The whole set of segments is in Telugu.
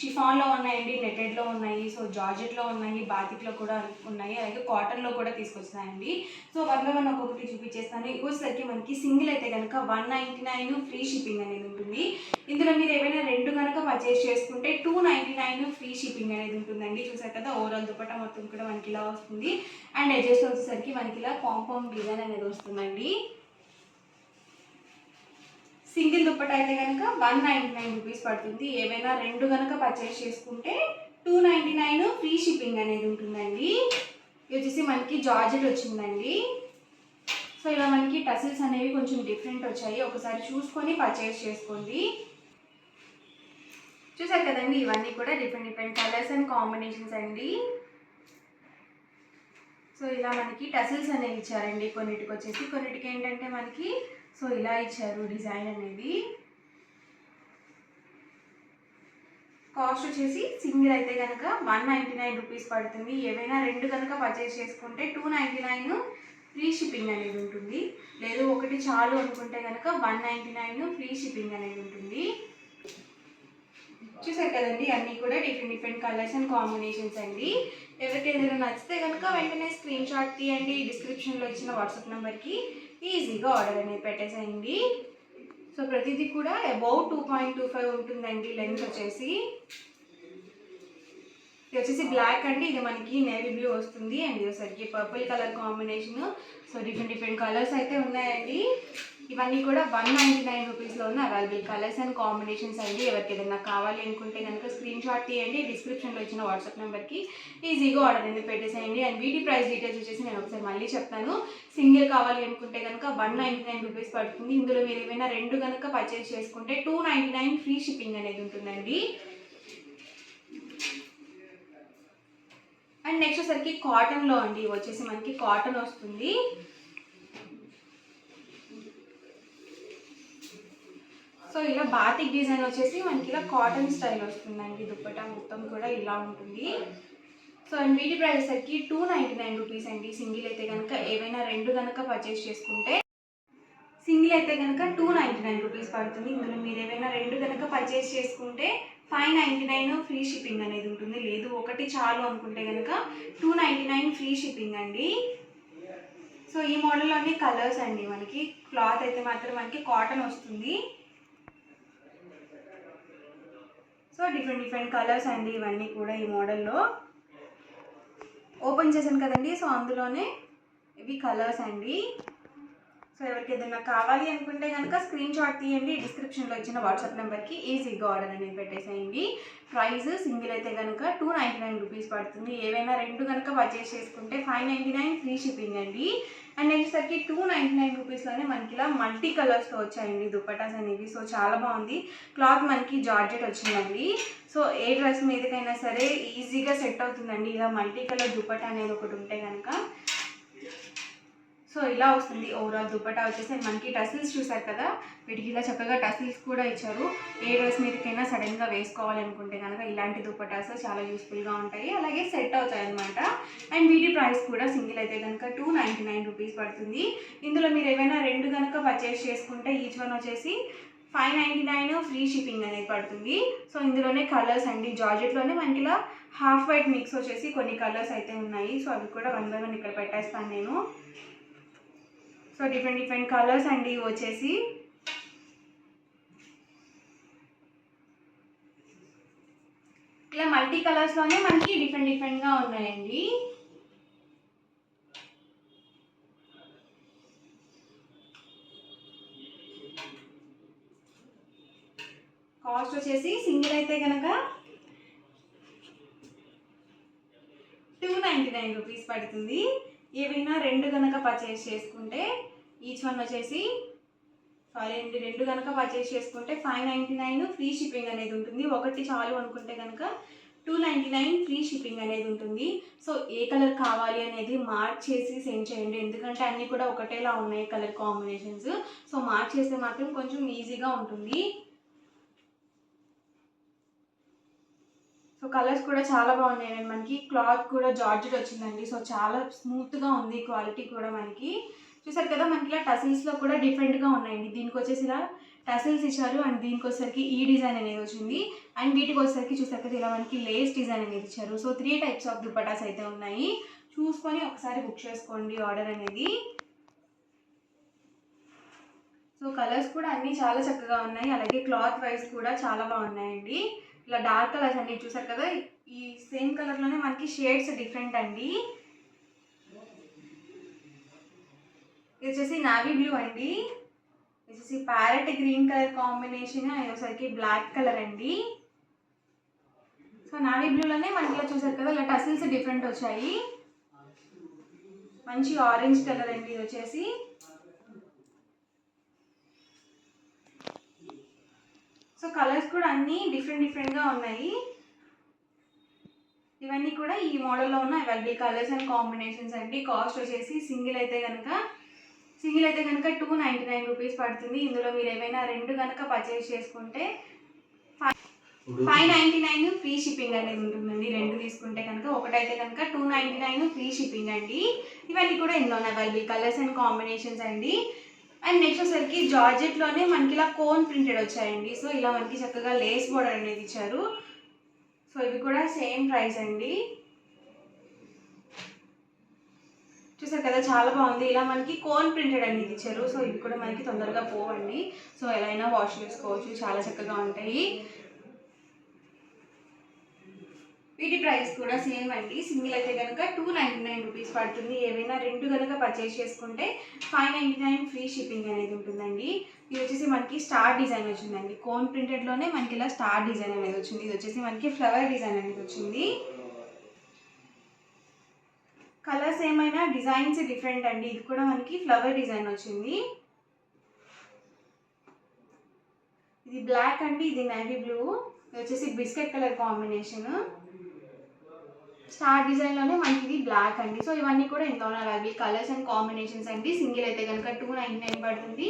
షిఫాన్లో ఉన్నాయండి, నెట్టెడ్లో ఉన్నాయి, సో జార్జెట్లో ఉన్నాయి, బాతిక్లో కూడా ఉన్నాయి, అలాగే కాటన్లో కూడా తీసుకొచ్చినాయండి. సో వన్ బై వన్ ఒక్కొక్కటి చూపించేస్తాను. ఇంకోసరికి మనకి సింగిల్ అయితే కనుక 199 ఫ్రీ షిప్పింగ్ అనేది ఉంటుంది. ఇందులో మీరు ఏవైనా రెండు కనుక పర్చేస్ చేసుకుంటే 299 ఫ్రీ షిప్పింగ్ అనేది ఉంటుందండి. చూసారు కదా, ఓవరాల్ దుపట్టా మొత్తం కూడా మనకి ఇలా వస్తుంది. అండ్ ఎడ్జెస్ వచ్చేసరికి మనకి ఇలా పాంపామ్ డిజైన్ అనేది వస్తుందండి. సింగిల్ దుప్పట అయితే కనుక 199 రూపీస్ పడుతుంది. ఏవైనా రెండు కనుక పర్చేస్ చేసుకుంటే 299 ఫ్రీ షిప్పింగ్ అనేది ఉంటుందండి. ఇది వచ్చేసి మనకి జార్జెట్ వచ్చిందండి. సో ఇలా మనకి టసిల్స్ అనేవి కొంచెం డిఫరెంట్ వచ్చాయి, ఒకసారి చూసుకొని పర్చేస్ చేసుకోండి. చూసారు కదండి, ఇవన్నీ కూడా డిఫరెంట్ కలర్స్ అండ్ కాంబినేషన్స్ అండి. సో ఇలా మనకి టసిల్స్ అనేవి ఇచ్చారండి. కొన్నిటికి వచ్చేసి, కొన్నిటికి ఏంటంటే మనకి సో ఇలా ఇచ్చారు డిజైన్ అనేది. కాస్ట్ వచ్చేసి సింగిల్ అయితే కనుక 199 రూపీస్ పడుతుంది. ఏవైనా రెండు కనుక పర్చేస్ చేసుకుంటే 299 ఫ్రీ షిప్పింగ్ అనేది ఉంటుంది. లేదు ఒకటి చాలు అనుకుంటే కనుక 199 ఫ్రీ షిప్పింగ్ అనేది ఉంటుంది. చూసారు కదండి, అన్నీ కూడా డిఫరెంట్ కలర్స్ అండ్ కాంబినేషన్స్ అండి. ఎవరికి ఏదైనా నచ్చితే కనుక వెంటనే స్క్రీన్ షాట్ తీయండి. డిస్క్రిప్షన్లో ఇచ్చిన వాట్సాప్ నెంబర్కి ఈజీగా ఆర్డర్ అనేది పెట్టేసేయండి. సో ప్రతిదీ కూడా అబౌట్ 2.25 ఉంటుందండి లెంత్ వచ్చేసి. ఇది వచ్చేసి బ్లాక్ అండి, ఇది మనకి నేవీ బ్లూ వస్తుంది. అండ్ ఇది వచ్చేసరికి purple colour combination. So different colours అయితే ఉన్నాయండి. ఇవన్నీ కూడా 199 రూపీస్లో ఉన్న అవైలబుల్ కలర్స్ అండ్ కాంబినేషన్స్ అండి. ఎవరికి ఏదైనా కావాలి అనుకుంటే కనుక స్క్రీన్ షాట్ తీయండి. డిస్క్రిప్షన్లో ఇచ్చిన వాట్సాప్ నెంబర్కి ఈజీగా ఆర్డర్ అనేది పెట్టేసేయండి. అండ్ వీటి ప్రైస్ డీటెయిల్స్ వచ్చేసి నేను ఒకసారి మళ్ళీ చెప్తాను. సింగిల్ కావాలి అనుకుంటే కనుక 199 రూపీస్ పడుతుంది. ఇందులో మీరు ఏమైనా రెండు కనుక పర్చేస్ చేసుకుంటే 299 ఫ్రీ షిప్పింగ్ అనేది ఉంటుందండి. అండ్ నెక్స్ట్ వచ్చేసరికి కాటన్లో అండి, వచ్చేసి మనకి కాటన్ వస్తుంది. సో ఇలా బాతిక్ డిజైన్ వచ్చేసి మనకి ఇలా కాటన్ స్టైల్ వస్తుందండి. దుప్పటా మొత్తం కూడా ఇలా ఉంటుంది. సో అండ్ వీటి ప్రైస్ వచ్చేసరికి 299 రూపీస్ అండి. సింగిల్ అయితే కనుక ఏవైనా రెండు కనుక పర్చేస్ చేసుకుంటే సింగిల్ అయితే కనుక 299 రూపీస్ పడుతుంది. ఇందులో మీరు ఏవైనా రెండు కనుక పర్చేస్ చేసుకుంటే 599 ఫ్రీ షిప్పింగ్ అనేది ఉంటుంది. లేదు ఒకటి చాలు అనుకుంటే కనుక 299 ఫ్రీ షిప్పింగ్ అండి. సో ఈ మోడల్లోనే కలర్స్ అండి. మనకి క్లాత్ అయితే మాత్రం మనకి కాటన్ వస్తుంది. సో డిఫరెంట్ కలర్స్ అండి ఇవన్నీ కూడా ఈ మోడల్లో. ఓపెన్ చేశాను కదండి, సో అందులోనే ఇవి కలర్స్ అండి. సో ఎవరికి ఏదైనా కావాలి అనుకుంటే కనుక స్క్రీన్ షాట్ తీయండి. డిస్క్రిప్షన్లో ఇచ్చిన వాట్సాప్ నెంబర్కి ఈజీగా ఆర్డర్ అనేది పెట్టేసేయండి. ప్రైస్ సింగిల్ అయితే కనుక 299 రూపీస్ పడుతుంది. ఏవైనా రెండు కనుక పర్చేస్ చేసుకుంటే 599 ఫ్రీ షిప్పింగ్ అండి. అండ్ నెక్స్ట్ సరికి 299 రూపీస్లోనే మనకి ఇలా మల్టీ కలర్స్తో వచ్చాయండి దుప్పటాస్ అనేవి. సో చాలా బాగుంది. క్లాత్ మనకి జార్జెట్ వచ్చిందండి. సో ఏ డ్రెస్ మీదకైనా సరే ఈజీగా సెట్ అవుతుందండి ఇలా మల్టీ కలర్ దుప్పటా అనేది ఒకటి ఉంటే కనుక. సో ఇలా వస్తుంది ఓవరాల్ దుపట్టా వచ్చేసి. మనకి టసిల్స్ చూసారు కదా, వీటికి ఇలా చక్కగా టసిల్స్ కూడా ఇచ్చారు. ఏ డ్రెస్ మీదకైనా సడన్గా వేసుకోవాలనుకుంటే కనుక ఇలాంటి దుపట్టాస్ చాలా యూస్ఫుల్గా ఉంటాయి, అలాగే సెట్ అవుతాయి అనమాట. అండ్ వీటి ప్రైస్ కూడా సింగిల్ అయితే కనుక 299 రూపీస్ పడుతుంది. ఇందులో మీరు ఏవైనా రెండు కనుక పర్చేస్ చేసుకుంటే ఈచ్ వన్ వచ్చేసి 599 ఫ్రీ షిప్పింగ్ అనేది పడుతుంది. సో ఇందులోనే కలర్స్ అండి, జార్జెట్లోనే మనకి ఇలా హాఫ్ వైట్ మిక్స్ వచ్చేసి కొన్ని కలర్స్ అయితే ఉన్నాయి. సో అవి కూడా వన్ బై వన్ ఇక్కడ పెట్టేస్తాను నేను. సో డిఫరెంట్ కలర్స్ అండి వచ్చేసి. ఇలా మల్టీ కలర్స్లోనే మనకి డిఫరెంట్గా ఉన్నాయండి. కాస్ట్ వచ్చేసి సింగిల్ అయితే కనుక 299 రూపీస్ పడుతుంది. ఏవైనా రెండు కనుక పర్చేస్ చేసుకుంటే ఈచ్ వన్ వచ్చేసి రెండు కనుక పర్చేస్ చేసుకుంటే 599 ఫ్రీ షిప్పింగ్ అనేది ఉంటుంది. ఒకటి చాలు అనుకుంటే కనుక 299 ఫ్రీ షిప్పింగ్ అనేది ఉంటుంది. సో ఏ కలర్ కావాలి అనేది మార్క్ చేసి సెండ్ చేయండి, ఎందుకంటే అన్నీ కూడా ఒకటేలా ఉన్నాయి కలర్ కాంబినేషన్స్. సో మార్క్ చేస్తే మాత్రం కొంచెం ఈజీగా ఉంటుంది. సో కలర్స్ కూడా చాలా బాగున్నాయి. మనకి క్లాత్ కూడా జార్జెట్ వచ్చిందండి. సో చాలా స్మూత్గా ఉంది, క్వాలిటీ కూడా మనకి. చూసారు కదా, మనకి ఇలా టసిల్స్లో కూడా డిఫరెంట్గా ఉన్నాయండి. దీనికి వచ్చేసి ఇలా టసిల్స్ ఇచ్చారు. అండ్ దీనికి వచ్చేసరికి ఈ డిజైన్ అనేది వచ్చింది. అండ్ వీటికి వచ్చేసరికి చూసారు కదా ఇలా మనకి లేస్ డిజైన్ అనేది ఇచ్చారు. సో 3 టైప్స్ ఆఫ్ దుపటాస్ అయితే ఉన్నాయి. చూసుకొని ఒకసారి బుక్ చేసుకోండి ఆర్డర్ అనేది. సో కలర్స్ కూడా అన్నీ చాలా చక్కగా ఉన్నాయి. అలాగే క్లాత్ వైజ్ కూడా చాలా బాగున్నాయండి. ఇలా డార్క్ కలర్స్ అన్ని చూసారు కదా, ఈ సేమ్ కలర్లోనే మనకి షేడ్స్ డిఫరెంట్ అండి. ఇది వచ్చేసి నావీ బ్లూ అండి. ఇది వచ్చేసి ప్యారెట్ గ్రీన్ కలర్ కాంబినేషన్, ఇది వచ్చేసరికి బ్లాక్ కలర్ అండి. సో నావీ బ్లూలోనే మనకి ఇలా చూసారు కదా ఇలా టసిల్స్ డిఫరెంట్ వచ్చాయి. మంచి ఆరెంజ్ కలర్ అండి ఇది వచ్చేసి. సో కలర్స్ కూడా అన్నీ డిఫరెంట్గా ఉన్నాయి. ఇవన్నీ కూడా ఈ మోడల్లో ఉన్న అవైలబుల్ కలర్స్ అండ్ కాంబినేషన్స్ అండి. కాస్ట్ వచ్చేసి సింగిల్ అయితే కనుక 299 రూపీస్ పడుతుంది. ఇందులో మీరు ఏమైనా రెండు కనుక పర్చేస్ చేసుకుంటే 599 ఫ్రీ షిప్పింగ్ అనేది ఉంటుందండి. రెండు తీసుకుంటే కనుక, ఒకటైతే కనుక 299 ఫ్రీ షిప్పింగ్ అండి. ఇవన్నీ కూడా ఇందులో అవైలబుల్ కలర్స్ అండ్ కాంబినేషన్స్ అండి. అండ్ నెక్స్ట్ వచ్చేసరికి జార్జెట్లోనే మనకి ఇలా కోన్ ప్రింటెడ్ వచ్చాయండి. సో ఇలా మనకి చక్కగా లేస్ బోర్డర్ అనేది ఇచ్చారు. సో ఇవి కూడా సేమ్ ప్రైస్ అండి. చూసారు కదా చాలా బాగుంది. ఇలా మనకి కోన్ ప్రింటెడ్ అనేది ఇచ్చారు. సో ఇవి కూడా మనకి తొందరగా పోవండి. సో ఎలా అయినా వాష్ చేసుకోవచ్చు, చాలా చక్కగా ఉంటాయి. వీటి ప్రైస్ కూడా సేమ్ అండి. సింగిల్ అయితే కనుక 299 రూపీస్ పడుతుంది. ఏవైనా రెండు కనుక పర్చేస్ చేసుకుంటే 599 ఫ్రీ షిప్పింగ్ అనేది ఉంటుందండి. ఇది వచ్చేసి మనకి స్టార్ డిజైన్ వచ్చిందండి. కోన్ ప్రింటెడ్లోనే మనకి ఇలా స్టార్ డిజైన్ అనేది వచ్చింది. ఇది వచ్చేసి మనకి ఫ్లవర్ డిజైన్ అనేది వచ్చింది. కలర్స్ ఏమైనా డిజైన్స్ డిఫరెంట్ అండి. ఇది కూడా మనకి ఫ్లవర్ డిజైన్ వచ్చింది. ఇది బ్లాక్ అండి, ఇది నేవీ బ్లూ, ఇది వచ్చేసి బిస్కెట్ కలర్ కాంబినేషన్. స్టార్ డిజైన్లోనే మనకి ఇది బ్లాక్ అండి. సో ఇవన్నీ కూడా ఇందులో అవైలబుల్ కలర్స్ అండ్ కాంబినేషన్స్ అండి. సింగిల్ అయితే కనుక 299 పడుతుంది.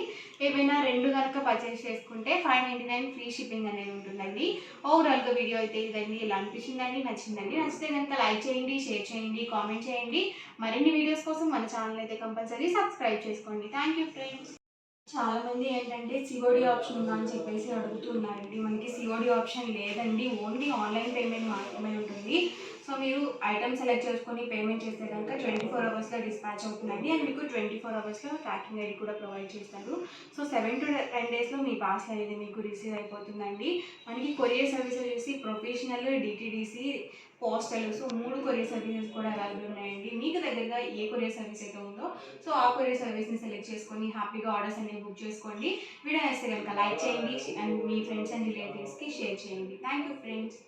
ఏవైనా రెండు కనుక పర్చేస్ చేసుకుంటే 599 ఫ్రీ షిప్పింగ్ అనేది ఉంటుందండి. ఓవరాల్గా వీడియో అయితే ఇదండి. ఇలా అనిపించిందండి, నచ్చిందండి. నచ్చితే కనుక లైక్ చేయండి, షేర్ చేయండి, కామెంట్ చేయండి. మరిన్ని వీడియోస్ కోసం మన ఛానల్ అయితే కంపల్సరీ సబ్స్క్రైబ్ చేసుకోండి. Thank you friends. చాలామంది ఏంటంటే సిఓడి ఆప్షన్ ఉందా అని చెప్పేసి అడుగుతున్నారండి. మనకి సిఓడి ఆప్షన్ లేదండి. ఓన్లీ ఆన్లైన్ పేమెంట్ మాత్రమే ఉంటుంది. సో మీరు ఐటమ్ సెలెక్ట్ చేసుకొని పేమెంట్ చేస్తే కనుక 24 అవర్స్లో డిస్పాచ్ అవుతుందండి. అండ్ మీకు 24 అవర్స్లో ట్రాకింగ్ ఐడి కూడా ప్రొవైడ్ చేస్తారు. సో 7 to 10 డేస్లో మీ పార్సల్ అనేది మీకు రిసీవ్ అయిపోతుందండి. మనకి కొరియర్ సర్వీస్ వచ్చేసి professional, DTDC, postal, so 3 courier services కూడా అవైలబుల్ ఉన్నాయండి. మీకు దగ్గరగా ఏ కొరియర్ సర్వీస్ అయితే ఉందో సో ఆ కొరియర్ సర్వీస్ని సెలెక్ట్ చేసుకొని హ్యాపీగా ఆర్డర్స్ అనేవి బుక్ చేసుకోండి. వీడియో నచ్చితే కనుక లైక్ చేయండి అండ్ మీ ఫ్రెండ్స్ అండ్ రిలేటివ్స్కి షేర్ చేయండి. Thank you friends.